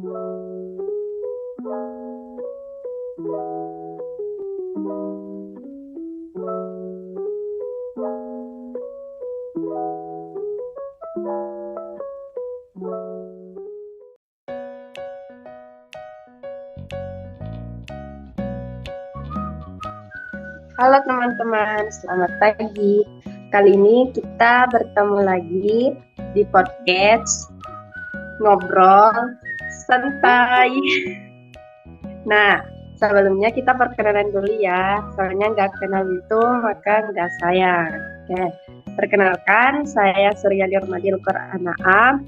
Halo teman-teman, selamat pagi. Kali ini kita bertemu lagi di podcast Ngobrol Santai. Nah, sebelumnya kita perkenalan dulu ya. Soalnya nggak kenal itu, maka nggak sayang. Oke, perkenalkan, saya Surya Nirmadil Qur'anaam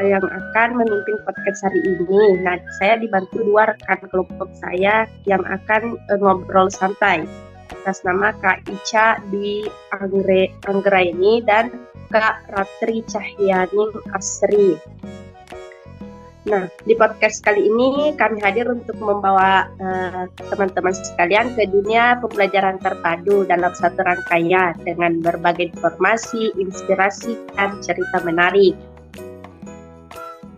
yang akan memimpin podcast hari ini. Nah, saya dibantu dua rekan kelompok saya yang akan ngobrol santai atas nama Kak Ica di Anggraini dan Kak Ratri Cahyani Asri. Nah, di podcast kali ini kami hadir untuk membawa teman-teman sekalian ke dunia pembelajaran terpadu dalam satu rangkaian dengan berbagai informasi, inspirasi, dan cerita menarik.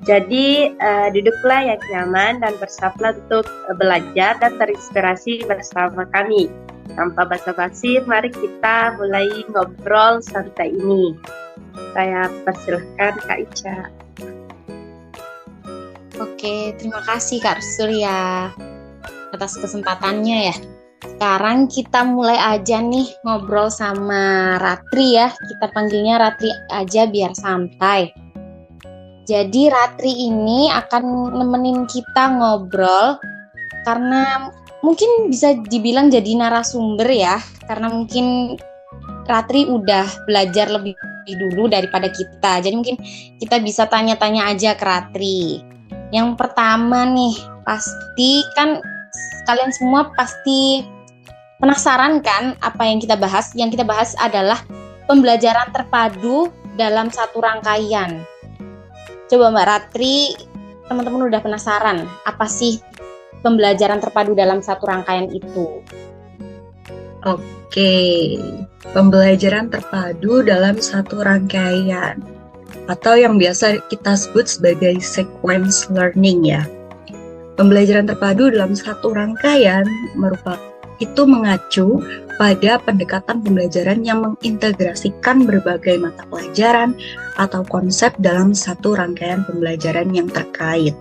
Jadi duduklah yang nyaman dan bersiaplah untuk belajar dan terinspirasi bersama kami. Tanpa basa-basi, mari kita mulai ngobrol santai ini. Saya persilahkan Kak Ica. Oke, terima kasih Kak Surya atas kesempatannya ya. Sekarang kita mulai aja nih ngobrol sama Ratri ya. Kita panggilnya Ratri aja biar santai. Jadi Ratri ini akan nemenin kita ngobrol karena mungkin bisa dibilang jadi narasumber ya. Karena mungkin Ratri udah belajar lebih dulu daripada kita. Jadi mungkin kita bisa tanya-tanya aja ke Ratri. Yang pertama nih, pasti kan kalian semua pasti penasaran kan apa yang kita bahas. Yang kita bahas adalah pembelajaran terpadu dalam satu rangkaian. Coba Mbak Ratri, teman-teman udah penasaran apa sih pembelajaran terpadu dalam satu rangkaian itu? Oke, pembelajaran terpadu dalam satu rangkaian atau yang biasa kita sebut sebagai sequence learning ya. Pembelajaran terpadu dalam satu rangkaian mengacu pada pendekatan pembelajaran yang mengintegrasikan berbagai mata pelajaran atau konsep dalam satu rangkaian pembelajaran yang terkait.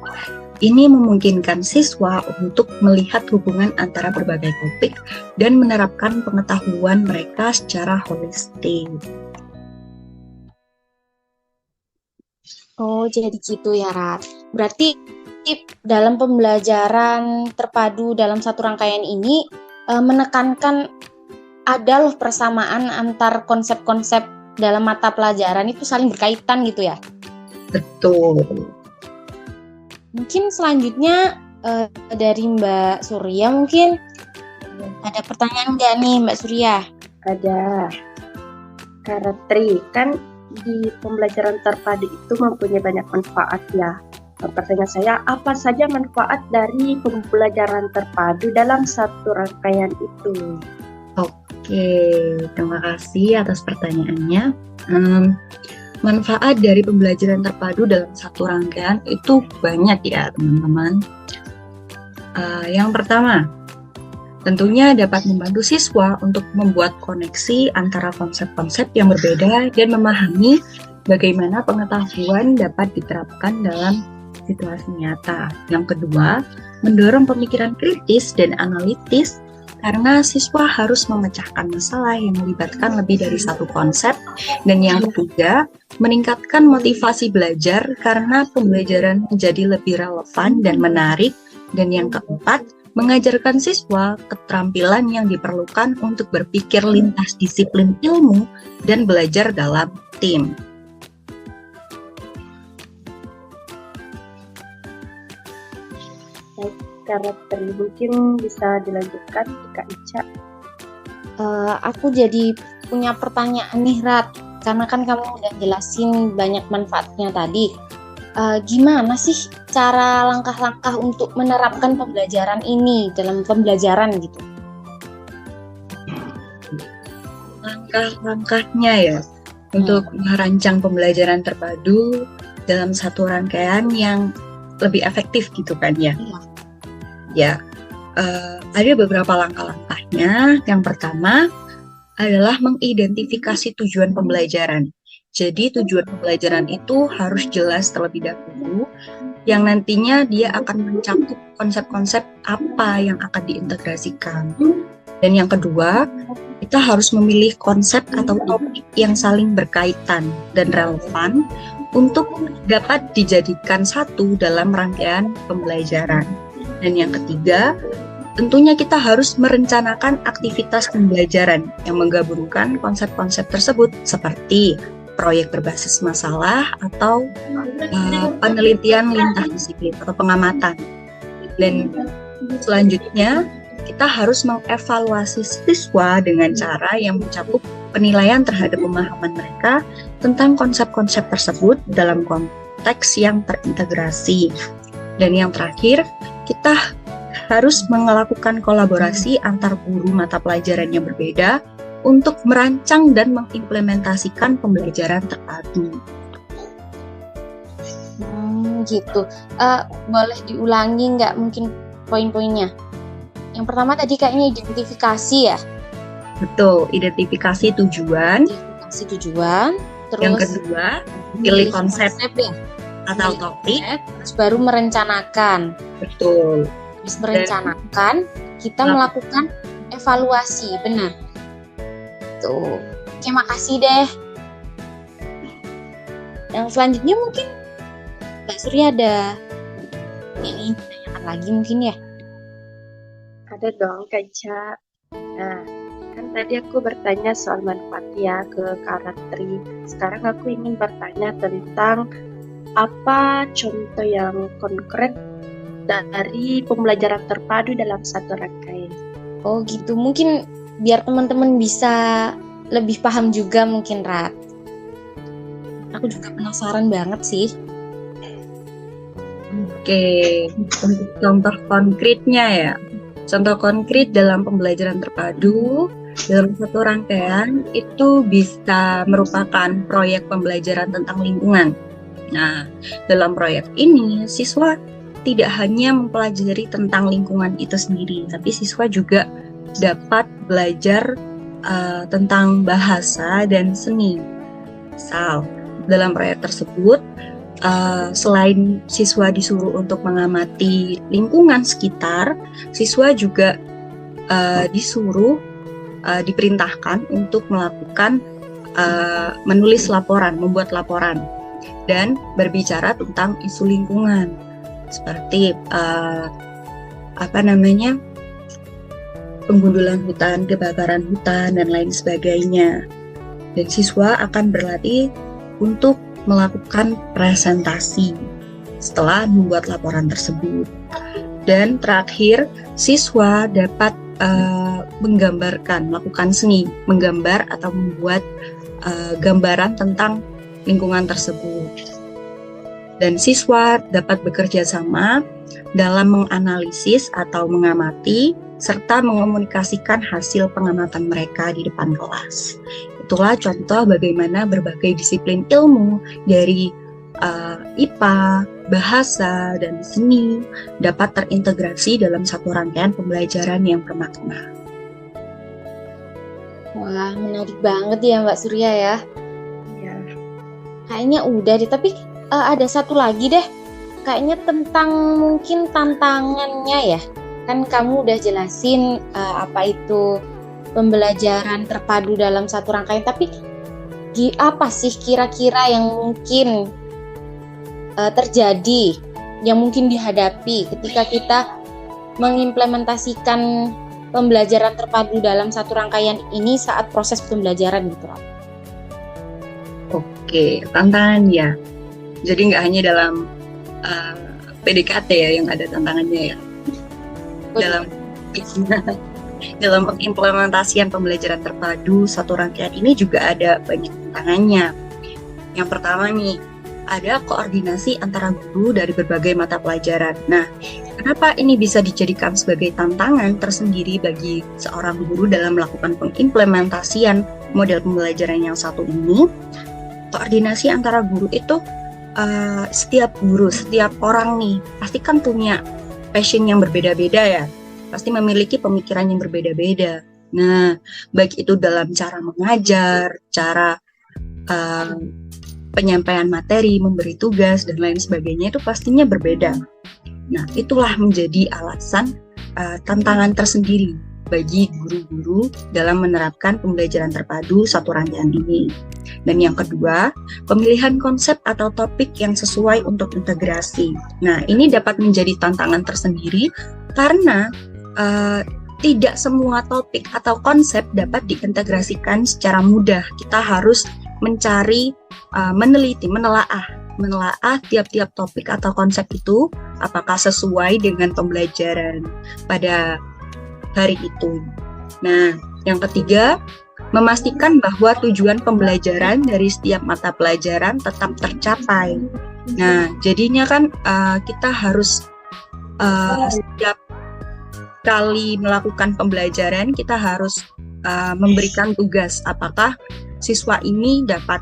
Ini memungkinkan siswa untuk melihat hubungan antara berbagai topik dan menerapkan pengetahuan mereka secara holistik. Oh, jadi gitu ya, Rat. Berarti dalam pembelajaran terpadu dalam satu rangkaian ini menekankan ada loh persamaan antar konsep-konsep dalam mata pelajaran itu saling berkaitan gitu ya? Betul. Mungkin selanjutnya dari Mbak Surya mungkin ada pertanyaan nggak nih Mbak Surya? Ada. Kak Ratri, kan di pembelajaran terpadu itu mempunyai banyak manfaat ya. Pertanyaan saya, apa saja manfaat dari pembelajaran terpadu dalam satu rangkaian itu? Oke, terima kasih atas pertanyaannya. Manfaat dari pembelajaran terpadu dalam satu rangkaian itu banyak ya teman-teman. Yang pertama, tentunya dapat membantu siswa untuk membuat koneksi antara konsep-konsep yang berbeda dan memahami bagaimana pengetahuan dapat diterapkan dalam situasi nyata. Yang kedua, mendorong pemikiran kritis dan analitis karena siswa harus memecahkan masalah yang melibatkan lebih dari satu konsep. Dan yang ketiga, meningkatkan motivasi belajar karena pembelajaran menjadi lebih relevan dan menarik. Dan yang keempat, mengajarkan siswa keterampilan yang diperlukan untuk berpikir lintas disiplin ilmu dan belajar dalam tim. Karakter mungkin bisa dilanjutkan Kak Ica. Aku jadi punya pertanyaan nih Rat, karena kan kamu udah jelasin banyak manfaatnya tadi. Gimana sih cara langkah-langkah untuk menerapkan pembelajaran ini dalam pembelajaran gitu? Langkah-langkahnya ya untuk merancang pembelajaran terpadu dalam satu rangkaian yang lebih efektif gitu kan ya. Iya. Ya, ada beberapa langkah-langkahnya. Yang pertama adalah mengidentifikasi tujuan pembelajaran. Jadi tujuan pembelajaran itu harus jelas terlebih dahulu, yang nantinya dia akan mencakup konsep-konsep apa yang akan diintegrasikan. Dan yang kedua, kita harus memilih konsep atau topik yang saling berkaitan dan relevan untuk dapat dijadikan satu dalam rangkaian pembelajaran. Dan yang ketiga, tentunya kita harus merencanakan aktivitas pembelajaran yang menggabungkan konsep-konsep tersebut seperti proyek berbasis masalah atau penelitian lintas disiplin atau pengamatan. Dan selanjutnya kita harus mengevaluasi siswa dengan cara yang mencakup penilaian terhadap pemahaman mereka tentang konsep-konsep tersebut dalam konteks yang terintegrasi. Dan yang terakhir, kita harus melakukan kolaborasi antar guru mata pelajaran yang berbeda untuk merancang dan mengimplementasikan pembelajaran terpadu. Gitu. Boleh diulangi nggak mungkin poin-poinnya? Yang pertama tadi kayaknya identifikasi ya? Betul, identifikasi tujuan. Identifikasi tujuan. Terus yang kedua, pilih konsep ya? Atau topik. Terus baru merencanakan. Betul. Habis merencanakan, kita melakukan evaluasi, benar. Tuh, oke, makasih deh. Yang selanjutnya mungkin Mbak Surya ada ini ditanyakan lagi mungkin ya? Ada dong, Kak Ica. Nah, kan tadi aku bertanya soal manfaat ya ke Kak Ratri. Sekarang aku ingin bertanya tentang apa contoh yang konkret dari pembelajaran terpadu dalam satu rangkaian. Oh gitu, mungkin biar teman-teman bisa lebih paham juga mungkin, Rat. Aku juga penasaran banget sih. Oke, untuk contoh konkretnya ya. Contoh konkret dalam pembelajaran terpadu dalam satu rangkaian itu bisa merupakan proyek pembelajaran tentang lingkungan. Nah, dalam proyek ini siswa tidak hanya mempelajari tentang lingkungan itu sendiri, tapi siswa juga dapat belajar tentang bahasa dan seni. Misal, dalam proyek tersebut, selain siswa disuruh untuk mengamati lingkungan sekitar, siswa juga diperintahkan untuk melakukan menulis laporan, membuat laporan, dan berbicara tentang isu lingkungan seperti penggundulan hutan, kebakaran hutan, dan lain sebagainya. Dan siswa akan berlatih untuk melakukan presentasi setelah membuat laporan tersebut. Dan terakhir, siswa dapat melakukan seni, menggambar atau membuat gambaran tentang lingkungan tersebut. Dan siswa dapat bekerja sama dalam menganalisis atau mengamati serta mengomunikasikan hasil pengamatan mereka di depan kelas. Itulah contoh bagaimana berbagai disiplin ilmu dari IPA, bahasa, dan seni dapat terintegrasi dalam satu rangkaian pembelajaran yang bermakna. Wah, menarik banget ya Mbak Surya ya. Ya. Kayaknya udah deh, tapi ada satu lagi deh. Kayaknya tentang mungkin tantangannya ya. Kan kamu udah jelasin apa itu pembelajaran terpadu dalam satu rangkaian, tapi apa sih kira-kira yang mungkin terjadi, yang mungkin dihadapi ketika kita mengimplementasikan pembelajaran terpadu dalam satu rangkaian ini saat proses pembelajaran gitu. Oke, tantangan ya. Jadi nggak hanya dalam PDKT ya yang ada tantangannya ya. Dalam pengimplementasian pembelajaran terpadu satu rangkaian ini juga ada banyak tantangannya. Yang pertama nih, ada koordinasi antara guru dari berbagai mata pelajaran. Nah, kenapa ini bisa dijadikan sebagai tantangan tersendiri bagi seorang guru dalam melakukan pengimplementasian model pembelajaran yang satu ini? Koordinasi antara guru itu setiap guru, setiap orang nih pasti kan punya passion yang berbeda-beda ya, pasti memiliki pemikiran yang berbeda-beda. Nah, baik itu dalam cara mengajar, cara penyampaian materi, memberi tugas, dan lain sebagainya itu pastinya berbeda. Nah, itulah menjadi alasan tantangan tersendiri bagi guru-guru dalam menerapkan pembelajaran terpadu satu rangkaian ini. Dan yang kedua, pemilihan konsep atau topik yang sesuai untuk integrasi. Nah, ini dapat menjadi tantangan tersendiri karena tidak semua topik atau konsep dapat diintegrasikan secara mudah. Kita harus mencari, meneliti, menelaah tiap-tiap topik atau konsep itu apakah sesuai dengan pembelajaran pada hari itu. Nah, yang ketiga, memastikan bahwa tujuan pembelajaran dari setiap mata pelajaran tetap tercapai. Nah, jadinya kan kita harus setiap kali melakukan pembelajaran kita harus memberikan tugas apakah siswa ini dapat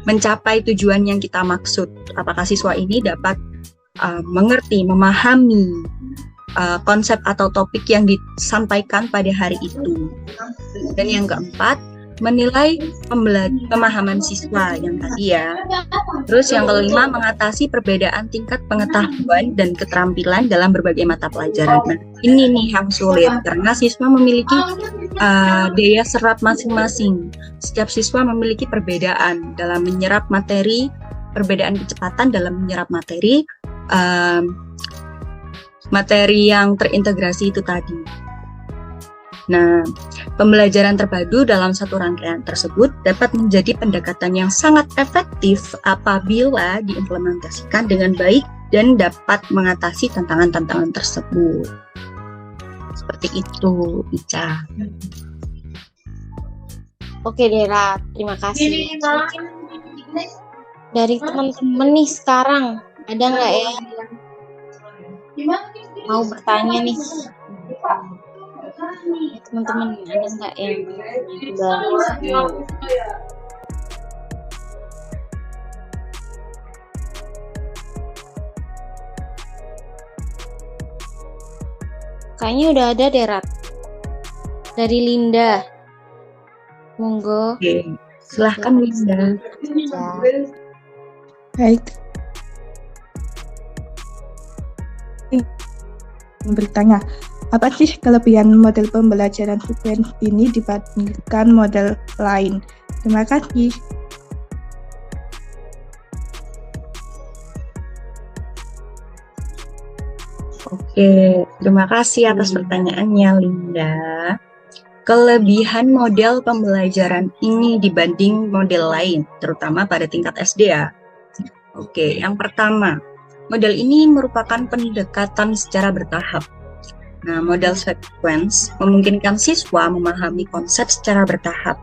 mencapai tujuan yang kita maksud. Apakah siswa ini dapat mengerti, memahami konsep atau topik yang disampaikan pada hari itu. Dan yang keempat, menilai pemahaman siswa yang tadi ya. Terus yang kelima, mengatasi perbedaan tingkat pengetahuan dan keterampilan dalam berbagai mata pelajaran. Nah, ini nih yang sulit karena siswa memiliki daya serap masing-masing. Setiap siswa memiliki perbedaan dalam menyerap materi, perbedaan kecepatan dalam menyerap materi, materi yang terintegrasi itu tadi. Nah, pembelajaran terpadu dalam satu rangkaian tersebut dapat menjadi pendekatan yang sangat efektif apabila diimplementasikan dengan baik dan dapat mengatasi tantangan-tantangan tersebut. Seperti itu, Ica. Oke, Dera, terima kasih. Dari teman-teman nih sekarang, ada nggak ya mau bertanya nih? Teman-teman, ada nggak yang kayaknya udah ada Derat dari Linda. Monggo. Oke, silahkan Linda. Ya. Baik. Bertanya, apa sih kelebihan model pembelajaran sekuens ini dibandingkan model lain? Terima kasih. Oke, terima kasih atas pertanyaannya, Linda. Kelebihan model pembelajaran ini dibanding model lain, terutama pada tingkat SD ya. Oke, yang pertama, model ini merupakan pendekatan secara bertahap. Nah, model sequence memungkinkan siswa memahami konsep secara bertahap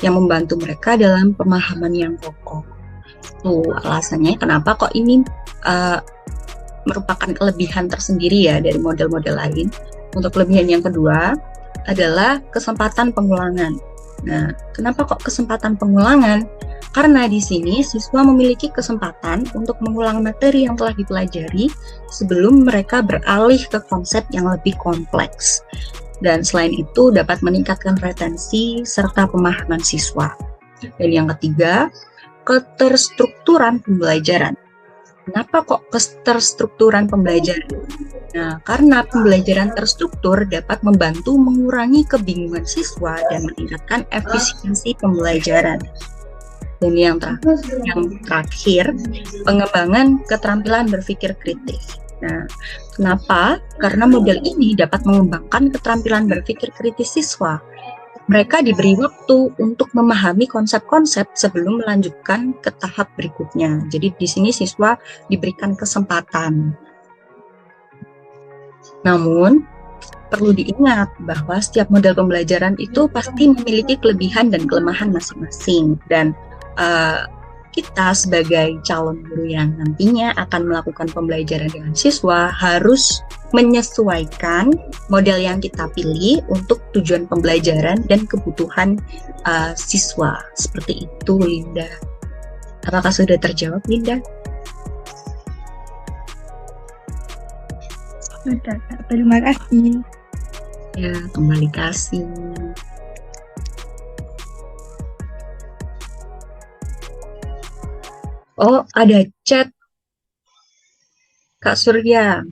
yang membantu mereka dalam pemahaman yang kokoh. Tuh, alasannya kenapa kok ini merupakan kelebihan tersendiri ya dari model-model lain. Untuk kelebihan yang kedua adalah kesempatan pengulangan. Nah, kenapa kok kesempatan pengulangan? Karena di sini siswa memiliki kesempatan untuk mengulang materi yang telah dipelajari sebelum mereka beralih ke konsep yang lebih kompleks. Dan selain itu dapat meningkatkan retensi serta pemahaman siswa. Dan yang ketiga, keterstrukturan pembelajaran. Kenapa kok keterstrukturan pembelajaran? Nah, karena pembelajaran terstruktur dapat membantu mengurangi kebingungan siswa dan meningkatkan efisiensi pembelajaran. Dan yang terakhir, pengembangan keterampilan berpikir kritis. Nah, kenapa? Karena model ini dapat mengembangkan keterampilan berpikir kritis siswa. Mereka diberi waktu untuk memahami konsep-konsep sebelum melanjutkan ke tahap berikutnya. Jadi di sini siswa diberikan kesempatan. Namun, perlu diingat bahwa setiap model pembelajaran itu pasti memiliki kelebihan dan kelemahan masing-masing. Dan kita sebagai calon guru yang nantinya akan melakukan pembelajaran dengan siswa harus menyesuaikan model yang kita pilih untuk tujuan pembelajaran dan kebutuhan siswa. Seperti itu, Linda. Apakah sudah terjawab, Linda? Sudah, Kak. Terima kasih. Ya, kembali kasih. Oh, ada chat. Kak Surya.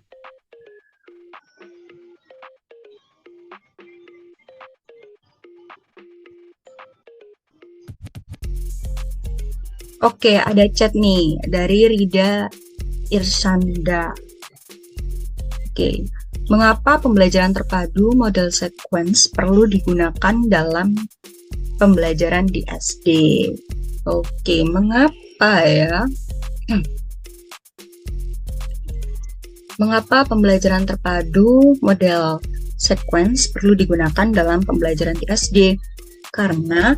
Oke, ada chat nih dari Rida Irsanda. Oke, mengapa pembelajaran terpadu model sequence perlu digunakan dalam pembelajaran di SD? Oke, mengapa ya? Mengapa pembelajaran terpadu model sequence perlu digunakan dalam pembelajaran di SD? Karena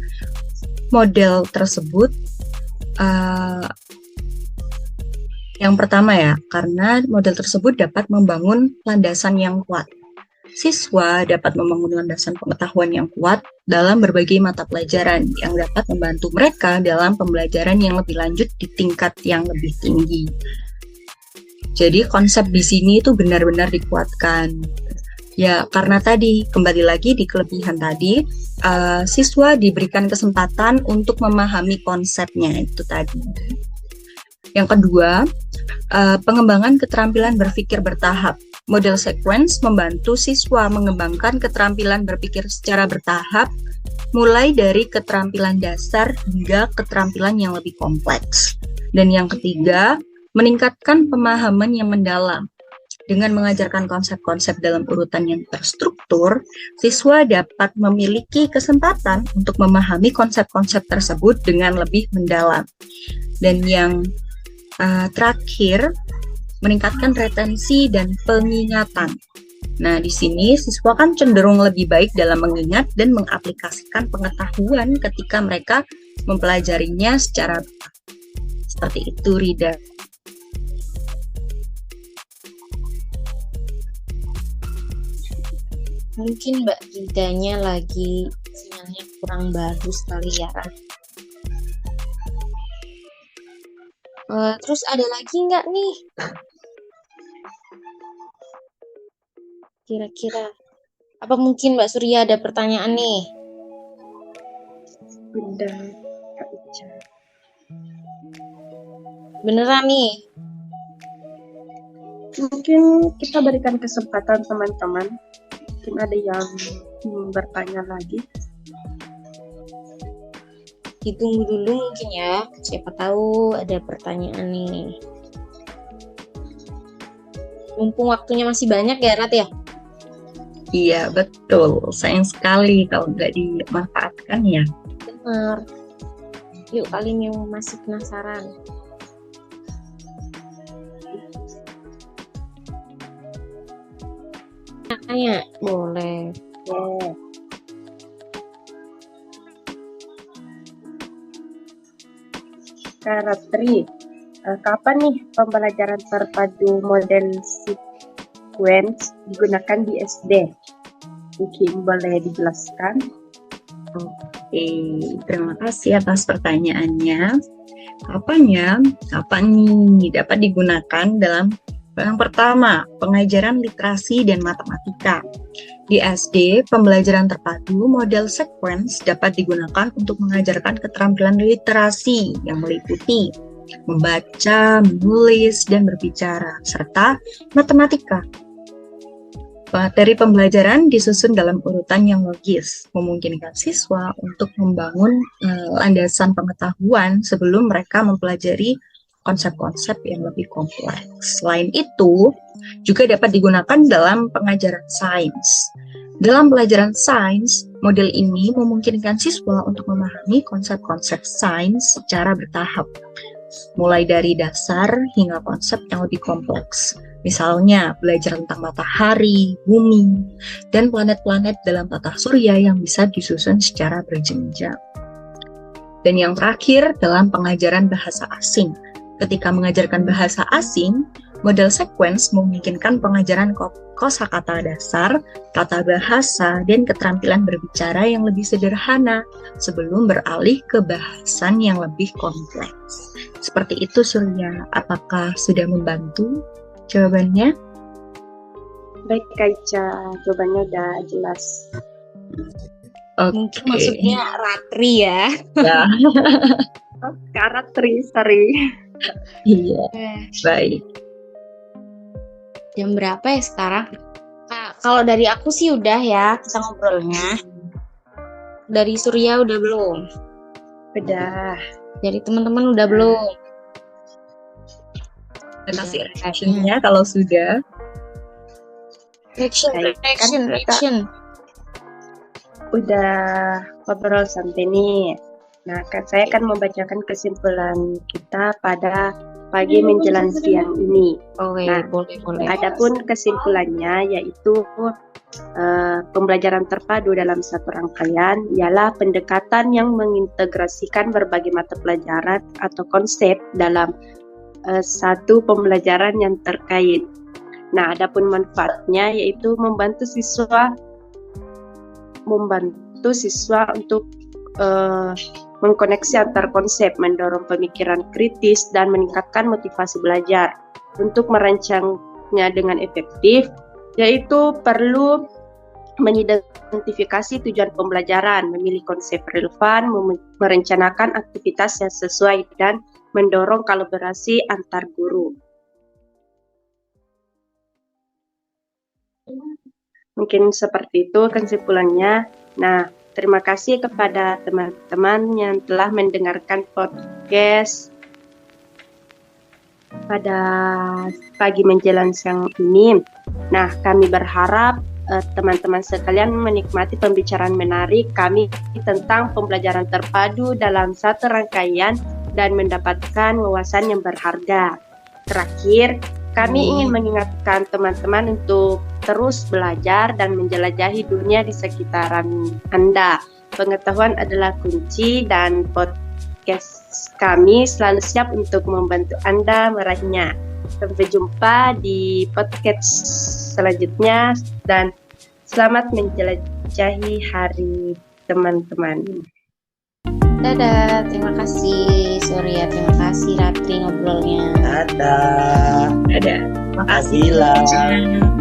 model tersebut yang pertama ya, karena model tersebut dapat membangun landasan yang kuat. Siswa dapat membangun landasan pengetahuan yang kuat dalam berbagai mata pelajaran yang dapat membantu mereka dalam pembelajaran yang lebih lanjut di tingkat yang lebih tinggi. Jadi konsep di sini itu benar-benar dikuatkan. Ya, karena tadi, kembali lagi di kelebihan tadi, siswa diberikan kesempatan untuk memahami konsepnya itu tadi. Yang kedua, pengembangan keterampilan berpikir bertahap. Model sequence membantu siswa mengembangkan keterampilan berpikir secara bertahap, mulai dari keterampilan dasar hingga keterampilan yang lebih kompleks. Dan yang ketiga, meningkatkan pemahaman yang mendalam. Dengan mengajarkan konsep-konsep dalam urutan yang terstruktur, siswa dapat memiliki kesempatan untuk memahami konsep-konsep tersebut dengan lebih mendalam. Dan yang terakhir, meningkatkan retensi dan pengingatan. Nah, di sini siswa kan cenderung lebih baik dalam mengingat dan mengaplikasikan pengetahuan ketika mereka mempelajarinya secara seperti itu, Rida. Mungkin Mbak Ridanya lagi sinyalnya kurang bagus kali ya. Terus ada lagi nggak nih? Kira-kira. Apa mungkin Mbak Surya ada pertanyaan nih? Bunda Kak Ica. Beneran nih? Mungkin kita berikan kesempatan teman-teman. Mungkin ada yang bertanya lagi. Ditunggu dulu mungkin ya. Siapa tahu ada pertanyaan nih. Mumpung waktunya masih banyak ya, Rat ya? Iya, betul. Sayang sekali kalau nggak dimanfaatkan ya. Benar. Yuk, kalian yang masih penasaran. Tanya, boleh. Yeah. Kak Ratri, kapan nih pembelajaran terpadu model sequence digunakan di SD? Mungkin boleh dijelaskan? Oke, terima kasih atas pertanyaannya. Kapan nih dapat digunakan dalam yang pertama, pengajaran literasi dan matematika. Di SD, pembelajaran terpadu model sequence dapat digunakan untuk mengajarkan keterampilan literasi yang meliputi membaca, menulis, dan berbicara, serta matematika. Materi pembelajaran disusun dalam urutan yang logis, memungkinkan siswa untuk membangun landasan pengetahuan sebelum mereka mempelajari konsep-konsep yang lebih kompleks. Selain itu, juga dapat digunakan dalam pengajaran sains. Dalam pelajaran sains, model ini memungkinkan siswa untuk memahami konsep-konsep sains secara bertahap, mulai dari dasar hingga konsep yang lebih kompleks. Misalnya, belajar tentang matahari, bumi, dan planet-planet dalam tata surya yang bisa disusun secara berjenjang. Dan yang terakhir, dalam pengajaran bahasa asing. Ketika mengajarkan bahasa asing, Model sequence memungkinkan pengajaran kosakata dasar, tata bahasa, dan keterampilan berbicara yang lebih sederhana sebelum beralih ke bahasan yang lebih kompleks. Seperti itu, Surya. Apakah sudah membantu jawabannya? Baik, Kak Ica. Jawabannya udah jelas. Mungkin maksudnya Ratri ya. Ya. Karakter, sorry. Iya, baik. Jam berapa ya sekarang? Kalau dari aku sih udah ya kita ngobrolnya. Dari Surya udah belum? Udah. Dari teman-teman udah belum? Kasih reaction-nya kalau sudah. Reaction. Udah ngobrol sampai nih. Nah, saya akan membacakan kesimpulan kita pada pagi menjelang siang ini. Oke, Nah, boleh. Adapun kesimpulannya yaitu pembelajaran terpadu dalam satu rangkaian ialah pendekatan yang mengintegrasikan berbagai mata pelajaran atau konsep dalam satu pembelajaran yang terkait. Nah, adapun manfaatnya yaitu membantu siswa untuk mengkoneksi antar konsep, mendorong pemikiran kritis, dan meningkatkan motivasi belajar. Untuk merancangnya dengan efektif, yaitu perlu mengidentifikasi tujuan pembelajaran, memilih konsep relevan, merencanakan aktivitas yang sesuai, dan mendorong kolaborasi antar guru. Mungkin seperti itu kesimpulannya. Nah, terima kasih kepada teman-teman yang telah mendengarkan podcast pada pagi menjelang siang ini. Nah, kami berharap teman-teman sekalian menikmati pembicaraan menarik kami tentang pembelajaran terpadu dalam satu rangkaian dan mendapatkan wawasan yang berharga. Terakhir, kami ingin mengingatkan teman-teman untuk terus belajar dan menjelajahi dunia di sekitaran Anda. Pengetahuan adalah kunci dan podcast kami selalu siap untuk membantu Anda meraihnya. Sampai jumpa di podcast selanjutnya dan selamat menjelajahi hari teman-teman. Dadah, terima kasih Surya, terima kasih Ratri ngobrolnya. Dadah. Ada. Makasih. Nabila.